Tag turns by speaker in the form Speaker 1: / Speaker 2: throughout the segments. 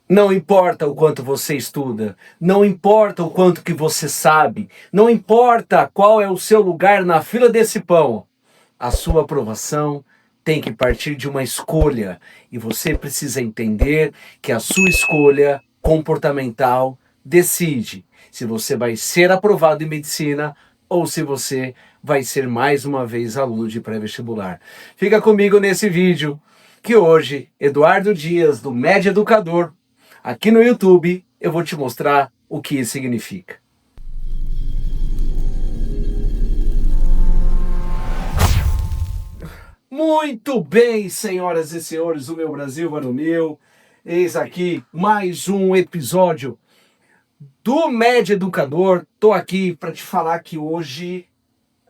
Speaker 1: Não importa o quanto você estuda, não importa o quanto que você sabe, não importa qual é o seu lugar na fila desse pão, a sua aprovação tem que partir de uma escolha e você precisa entender que a sua escolha comportamental decide se você vai ser aprovado em medicina ou se você vai ser mais uma vez aluno de pré-vestibular. Fica comigo nesse vídeo que hoje Eduardo Dias do Médio Educador aqui no YouTube eu vou te mostrar o que isso significa. Muito bem, senhoras e senhores do meu Brasil, mano meu. Eis aqui mais um episódio do Médio Educador. Tô aqui para te falar que hoje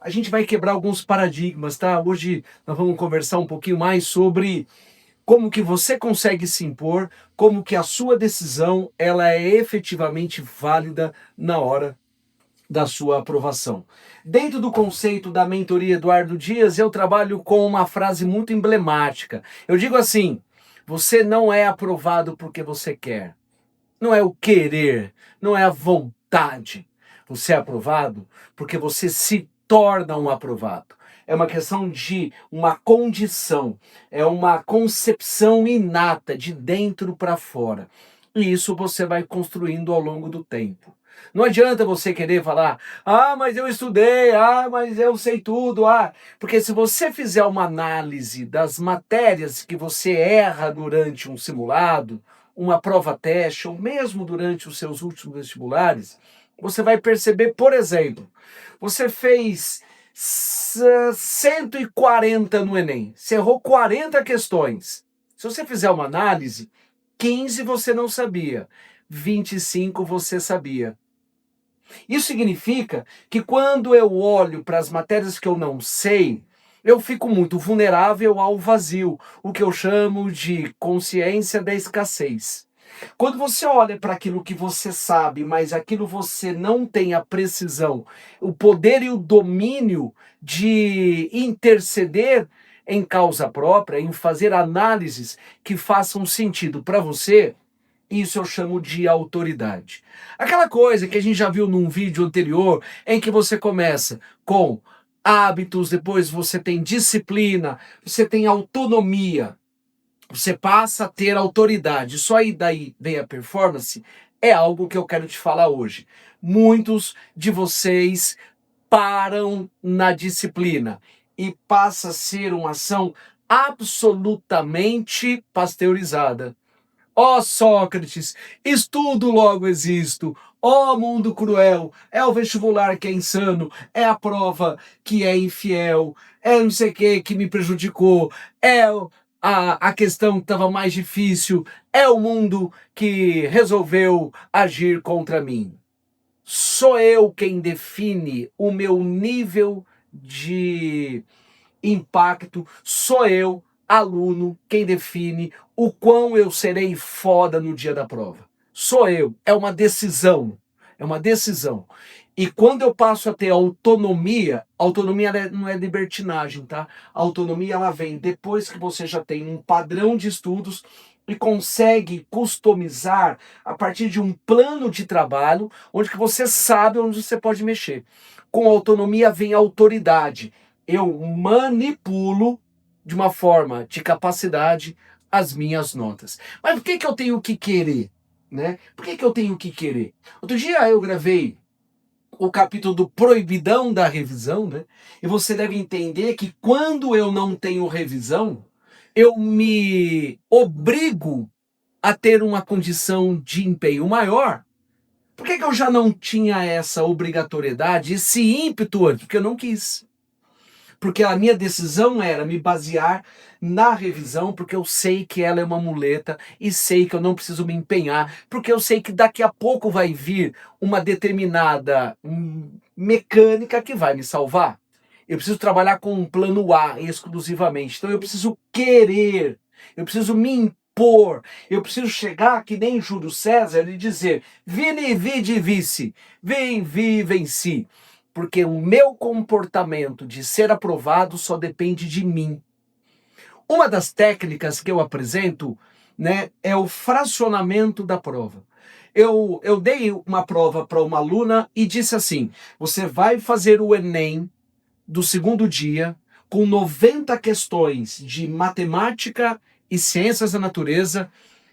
Speaker 1: a gente vai quebrar alguns paradigmas, tá? Hoje nós vamos conversar um pouquinho mais sobre como que você consegue se impor, como que a sua decisão ela é efetivamente válida na hora da sua aprovação. Dentro do conceito da mentoria Eduardo Dias, eu trabalho com uma frase muito emblemática. Eu digo assim: você não é aprovado porque você quer. Não é o querer, não é a vontade. Você é aprovado porque você se torna um aprovado. É uma questão de uma condição, é uma concepção inata de dentro para fora. E isso você vai construindo ao longo do tempo. Não adianta você querer falar, mas eu estudei, mas eu sei tudo, porque se você fizer uma análise das matérias que você erra durante um simulado, uma prova-teste, ou mesmo durante os seus últimos vestibulares, você vai perceber, por exemplo, você fez 140 no Enem, você errou 40 questões. Se você fizer uma análise, 15 você não sabia, 25 você sabia. Isso significa que quando eu olho para as matérias que eu não sei, eu fico muito vulnerável ao vazio, o que eu chamo de consciência da escassez. Quando você olha para aquilo que você sabe, mas aquilo você não tem a precisão, o poder e o domínio de interceder em causa própria, em fazer análises que façam sentido para você, isso eu chamo de autoridade. Aquela coisa que a gente já viu num vídeo anterior, em que você começa com hábitos, depois você tem disciplina, você tem autonomia, você passa a ter autoridade. Só aí daí vem a performance, é algo que eu quero te falar hoje. Muitos de vocês param na disciplina e passa a ser uma ação absolutamente pasteurizada. Ó Sócrates, estudo logo existo. Ó mundo cruel, é o vestibular que é insano, é a prova que é infiel, é não sei o que me prejudicou, é a questão que estava mais difícil, é o mundo que resolveu agir contra mim. Sou eu quem define o meu nível de impacto, sou eu, aluno, quem define o quão eu serei foda no dia da prova. Sou eu, é uma decisão, é uma decisão. E quando eu passo a ter autonomia não é libertinagem, tá? A autonomia ela vem depois que você já tem um padrão de estudos e consegue customizar a partir de um plano de trabalho onde que você sabe onde você pode mexer. Com autonomia vem autoridade. Eu manipulo de uma forma de capacidade as minhas notas. Mas por que eu tenho que querer? Né? Por que eu tenho que querer? Outro dia eu gravei o capítulo do proibidão da revisão, né? E você deve entender que quando eu não tenho revisão, eu me obrigo a ter uma condição de empenho maior. Por que eu já não tinha essa obrigatoriedade, esse ímpeto antes? Porque eu não quis. Porque a minha decisão era me basear na revisão, porque eu sei que ela é uma muleta e sei que eu não preciso me empenhar, porque eu sei que daqui a pouco vai vir uma determinada mecânica que vai me salvar. Eu preciso trabalhar com um plano A exclusivamente. Então eu preciso querer, eu preciso me impor, eu preciso chegar que nem Júlio César e dizer: vini, vidi, vici, vem, vi, venci. Porque o meu comportamento de ser aprovado só depende de mim. Uma das técnicas que eu apresento né, é o fracionamento da prova. Eu dei uma prova para uma aluna e disse assim: você vai fazer o Enem do segundo dia com 90 questões de matemática e ciências da natureza,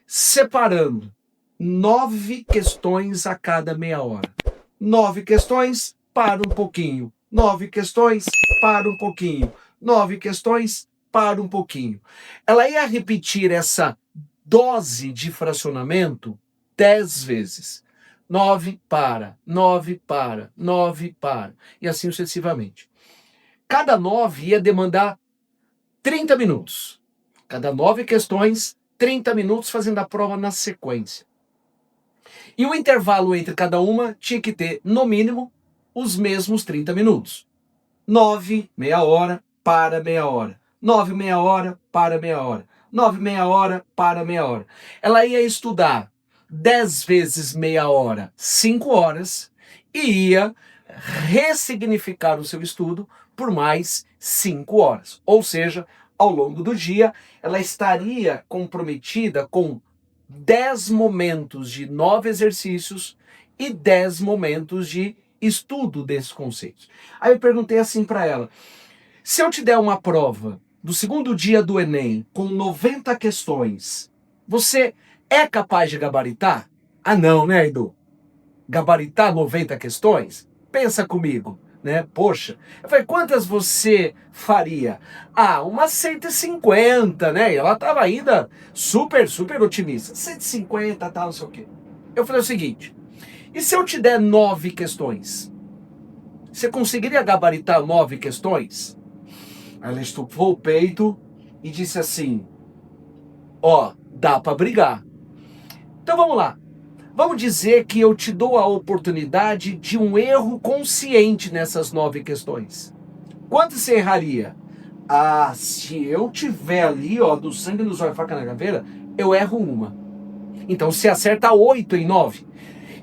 Speaker 1: separando 9 questões a cada meia hora. 9 questões, para um pouquinho. 9 questões, para um pouquinho. 9 questões, para um pouquinho. Ela ia repetir essa dose de fracionamento 10 vezes. 9 para, 9 para, 9 para, e assim sucessivamente. Cada 9 ia demandar 30 minutos. Cada 9 questões, 30 minutos fazendo a prova na sequência. E o intervalo entre cada uma tinha que ter, no mínimo, os mesmos 30 minutos. 9, meia hora, para meia hora. 9, meia hora, para meia hora. 9, meia hora, para meia hora. Ela ia estudar 10 vezes meia hora, 5 horas, e ia ressignificar o seu estudo por mais 5 horas. Ou seja, ao longo do dia, ela estaria comprometida com 10 momentos de 9 exercícios e 10 momentos de estudo desses conceitos. Aí eu perguntei assim para ela: se eu te der uma prova do segundo dia do Enem com 90 questões, você é capaz de gabaritar? Ah, não, né, Edu? Gabaritar 90 questões? Pensa comigo, né? Poxa, eu falei, quantas você faria? Ah, umas 150, né? E ela estava ainda super otimista. 150, tal, não sei o quê. Eu falei o seguinte: e se eu te der 9 questões? Você conseguiria gabaritar 9 questões? Ela estufou o peito e disse assim: ó, dá para brigar. Então vamos lá. Vamos dizer que eu te dou a oportunidade de um erro consciente nessas 9 questões. Quanto você erraria? Ah, se eu tiver ali, ó, do sangue nos olhos, faca na caveira, eu erro uma. Então você acerta 8 em 9.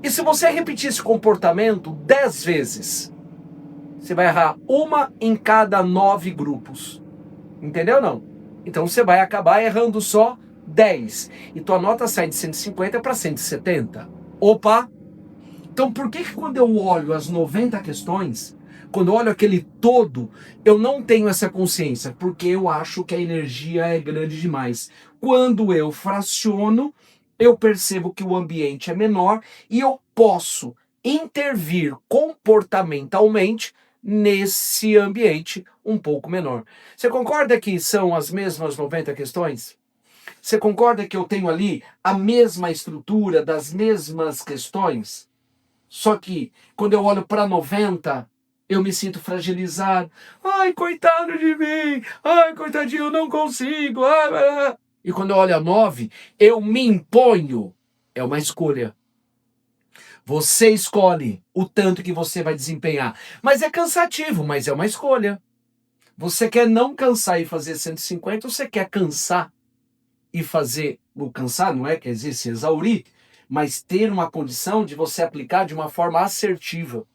Speaker 1: E se você repetir esse comportamento 10 vezes, você vai errar uma em cada 9 grupos. Entendeu ou não? Então você vai acabar errando só 10. E tua nota sai de 150 para 170. Opa! Então por que quando eu olho as 90 questões, quando eu olho aquele todo, eu não tenho essa consciência? Porque eu acho que a energia é grande demais. Quando eu fraciono, eu percebo que o ambiente é menor e eu posso intervir comportamentalmente nesse ambiente um pouco menor. Você concorda que são as mesmas 90 questões? Você concorda que eu tenho ali a mesma estrutura das mesmas questões? Só que quando eu olho para 90, eu me sinto fragilizado. Ai, coitado de mim. Ai, coitadinho, eu não consigo. E quando eu olho a 9, eu me imponho. É uma escolha. Você escolhe o tanto que você vai desempenhar. Mas é cansativo, mas é uma escolha. Você quer não cansar e fazer 150 ou você quer cansar e fazer, o cansar não é, quer dizer, se exaurir, mas ter uma condição de você aplicar de uma forma assertiva.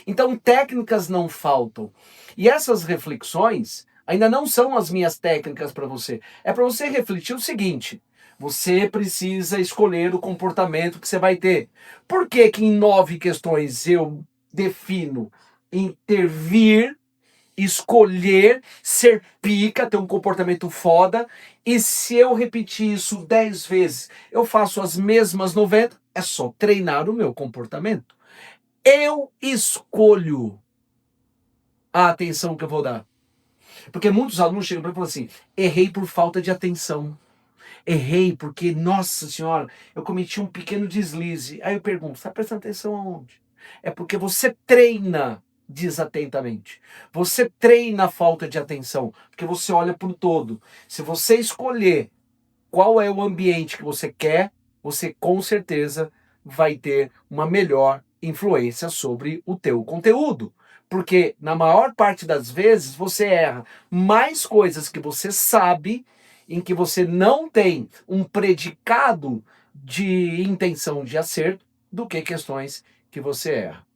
Speaker 1: Então, técnicas não faltam. E essas reflexões ainda não são as minhas técnicas para você. É para você refletir o seguinte: você precisa escolher o comportamento que você vai ter. Por que que em 9 questões eu defino intervir, escolher, ser pica, ter um comportamento foda, e se eu repetir isso 10 vezes, eu faço as mesmas 90, é só treinar o meu comportamento. Eu escolho a atenção que eu vou dar. Porque muitos alunos chegam para mim e falam assim: errei por falta de atenção. Errei porque, nossa senhora, eu cometi um pequeno deslize. Aí eu pergunto: está prestando atenção aonde? É porque você treina desatentamente. Você treina a falta de atenção, porque você olha para o todo. Se você escolher qual é o ambiente que você quer, você com certeza vai ter uma melhor influência sobre o teu conteúdo. Porque na maior parte das vezes você erra mais coisas que você sabe, em que você não tem um predicado de intenção de acerto, do que questões que você erra.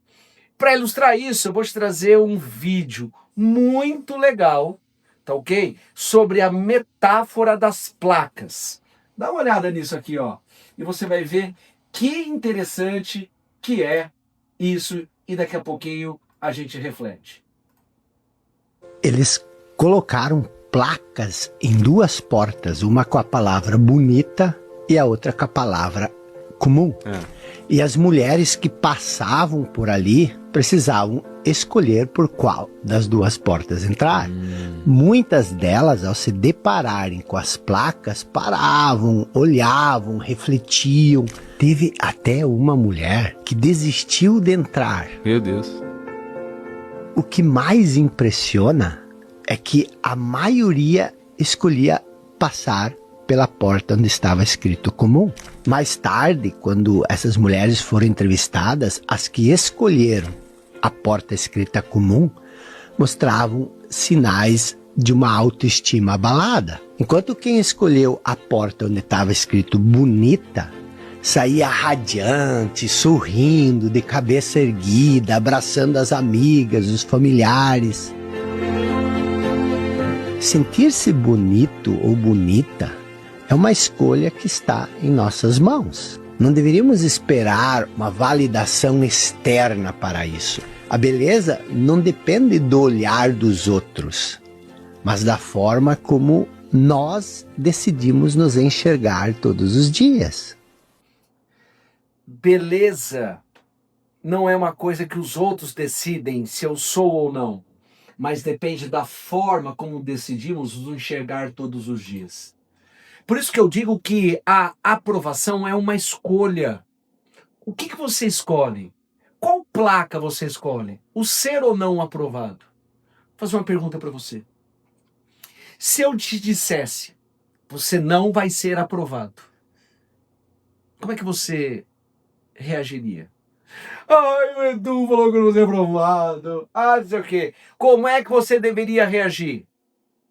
Speaker 1: Para ilustrar isso, eu vou te trazer um vídeo muito legal, tá ok? Sobre a metáfora das placas. Dá uma olhada nisso aqui, ó. E você vai ver que interessante que é isso. E daqui a pouquinho a gente reflete.
Speaker 2: Eles colocaram placas em 2 portas, uma com a palavra bonita e a outra com a palavra comum. E as mulheres que passavam por ali precisavam escolher por qual das 2 portas entrar. Muitas delas, ao se depararem com as placas, paravam, olhavam, refletiam. Teve até uma mulher que desistiu de entrar.
Speaker 3: Meu Deus.
Speaker 2: O que mais impressiona é que a maioria escolhia passar pela porta onde estava escrito comum. Mais tarde, quando essas mulheres foram entrevistadas, as que escolheram a porta escrita comum mostravam sinais de uma autoestima abalada. Enquanto quem escolheu a porta onde estava escrito bonita saía radiante, sorrindo, de cabeça erguida, abraçando as amigas, os familiares. Sentir-se bonito ou bonita é uma escolha que está em nossas mãos. Não deveríamos esperar uma validação externa para isso. A beleza não depende do olhar dos outros, mas da forma como nós decidimos nos enxergar todos os dias.
Speaker 1: Beleza não é uma coisa que os outros decidem se eu sou ou não, mas depende da forma como decidimos nos enxergar todos os dias. Por isso que eu digo que a aprovação é uma escolha. O que você escolhe? Qual placa você escolhe? O ser ou não aprovado? Vou fazer uma pergunta para você. Se eu te dissesse, você não vai ser aprovado, como é que você reagiria? Ai, o Edu falou que eu não vou ser aprovado. Ah, não sei o quê. Como é que você deveria reagir?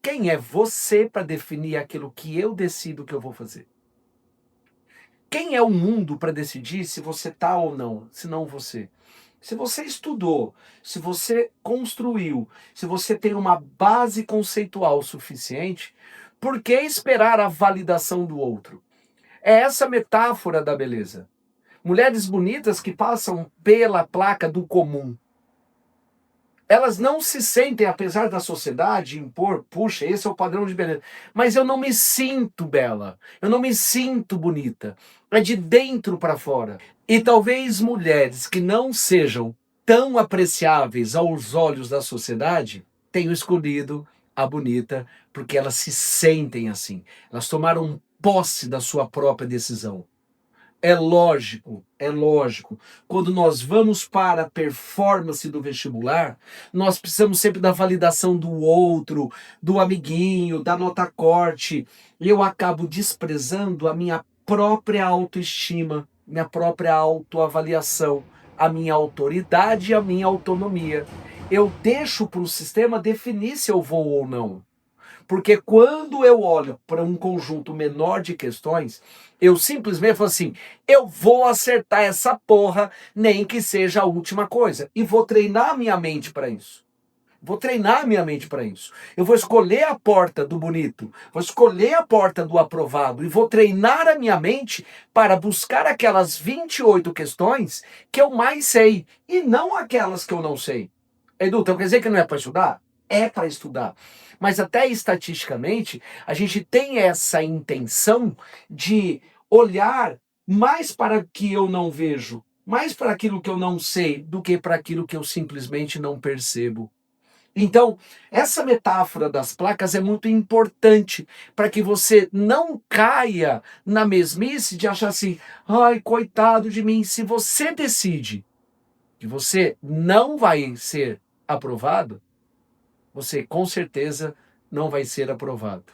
Speaker 1: Quem é você para definir aquilo que eu decido que eu vou fazer? Quem é o mundo para decidir se você tá ou não, se não você? Se você estudou, se você construiu, se você tem uma base conceitual suficiente, por que esperar a validação do outro? É essa metáfora da beleza. Mulheres bonitas que passam pela placa do comum. Elas não se sentem, apesar da sociedade impor, puxa, esse é o padrão de beleza. Mas eu não me sinto bela, eu não me sinto bonita. É de dentro para fora. E talvez mulheres que não sejam tão apreciáveis aos olhos da sociedade tenham escolhido a bonita porque elas se sentem assim. Elas tomaram posse da sua própria decisão. É lógico, quando nós vamos para a performance do vestibular, nós precisamos sempre da validação do outro, do amiguinho, da nota corte, e eu acabo desprezando a minha própria autoestima, minha própria autoavaliação, a minha autoridade e a minha autonomia. Eu deixo para o sistema definir se eu vou ou não. Porque quando eu olho para um conjunto menor de questões, eu simplesmente falo assim, eu vou acertar essa porra, nem que seja a última coisa. E vou treinar minha mente para isso. Eu vou escolher a porta do bonito, vou escolher a porta do aprovado e vou treinar a minha mente para buscar aquelas 28 questões que eu mais sei e não aquelas que eu não sei. Edu, então quer dizer que não é para estudar? É para estudar. Mas até estatisticamente, a gente tem essa intenção de olhar mais para o que eu não vejo, mais para aquilo que eu não sei, do que para aquilo que eu simplesmente não percebo. Então, essa metáfora das placas é muito importante para que você não caia na mesmice de achar assim, ai, coitado de mim. Se você decide que você não vai ser aprovado, você com certeza não vai ser aprovado.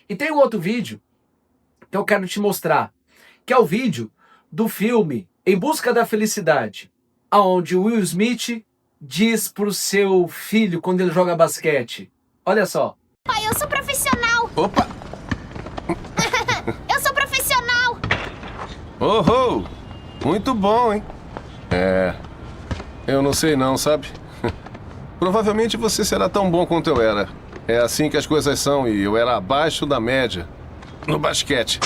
Speaker 1: E tem um outro vídeo que eu quero te mostrar, que é o vídeo do filme Em Busca da Felicidade, onde o Will Smith diz pro seu filho quando ele joga basquete. Olha só.
Speaker 4: Pai, eu sou profissional.
Speaker 3: Opa!
Speaker 4: Eu sou profissional.
Speaker 3: Oh, muito bom, hein? Eu não sei não, sabe? Provavelmente você será tão bom quanto eu era. É assim que as coisas são e eu era abaixo da média no basquete.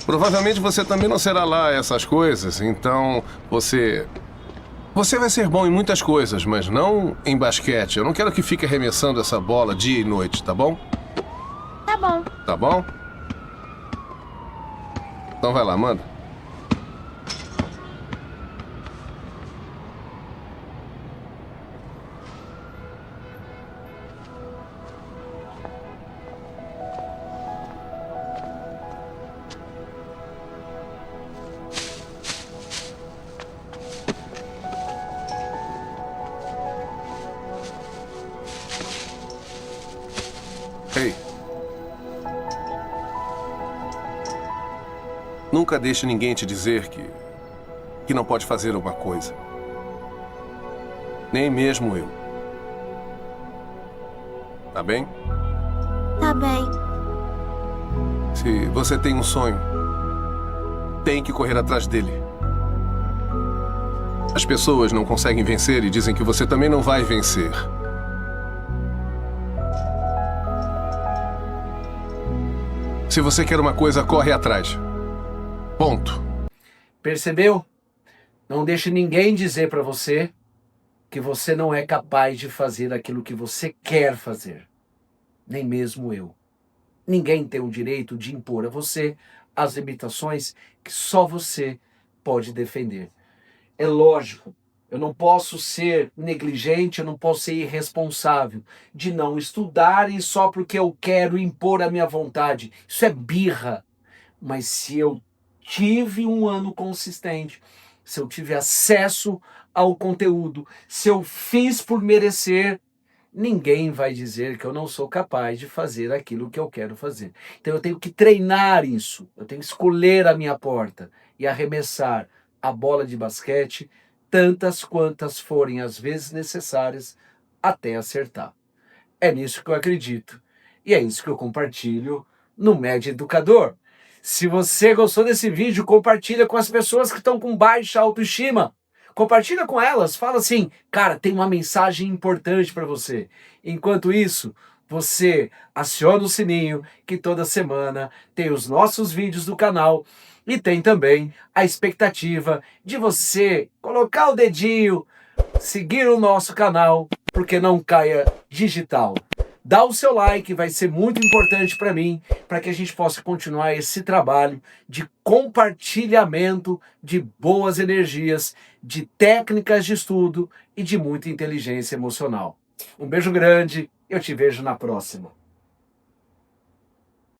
Speaker 3: Provavelmente você também não será lá essas coisas, então você vai ser bom em muitas coisas, mas não em basquete. Eu não quero que fique arremessando essa bola dia e noite, tá bom?
Speaker 4: Tá bom.
Speaker 3: Tá bom? Então vai lá, manda. Ei. Nunca deixe ninguém te dizer que não pode fazer uma coisa. Nem mesmo eu. Tá bem?
Speaker 4: Tá bem.
Speaker 3: Se você tem um sonho, tem que correr atrás dele. As pessoas não conseguem vencer e dizem que você também não vai vencer. Se você quer uma coisa, corre atrás. Ponto.
Speaker 1: Percebeu? Não deixe ninguém dizer para você que você não é capaz de fazer aquilo que você quer fazer. Nem mesmo eu. Ninguém tem o direito de impor a você as limitações que só você pode defender. É lógico, eu não posso ser negligente, eu não posso ser irresponsável de não estudar e só porque eu quero impor a minha vontade. Isso é birra. Mas se eu tive um ano consistente, se eu tive acesso ao conteúdo, se eu fiz por merecer, ninguém vai dizer que eu não sou capaz de fazer aquilo que eu quero fazer. Então eu tenho que treinar isso, eu tenho que escolher a minha porta e arremessar a bola de basquete tantas quantas forem as vezes necessárias até acertar. É nisso que eu acredito e é isso que eu compartilho no Médio Educador. Se você gostou desse vídeo, compartilha com as pessoas que estão com baixa autoestima. Compartilha com elas, fala assim, cara, tem uma mensagem importante para você. Enquanto isso, você aciona o sininho, que toda semana tem os nossos vídeos do canal e tem também a expectativa de você colocar o dedinho, seguir o nosso canal, porque não caia digital. Dá o seu like, vai ser muito importante para mim, para que a gente possa continuar esse trabalho de compartilhamento de boas energias, de técnicas de estudo e de muita inteligência emocional. Um beijo grande, eu te vejo na próxima.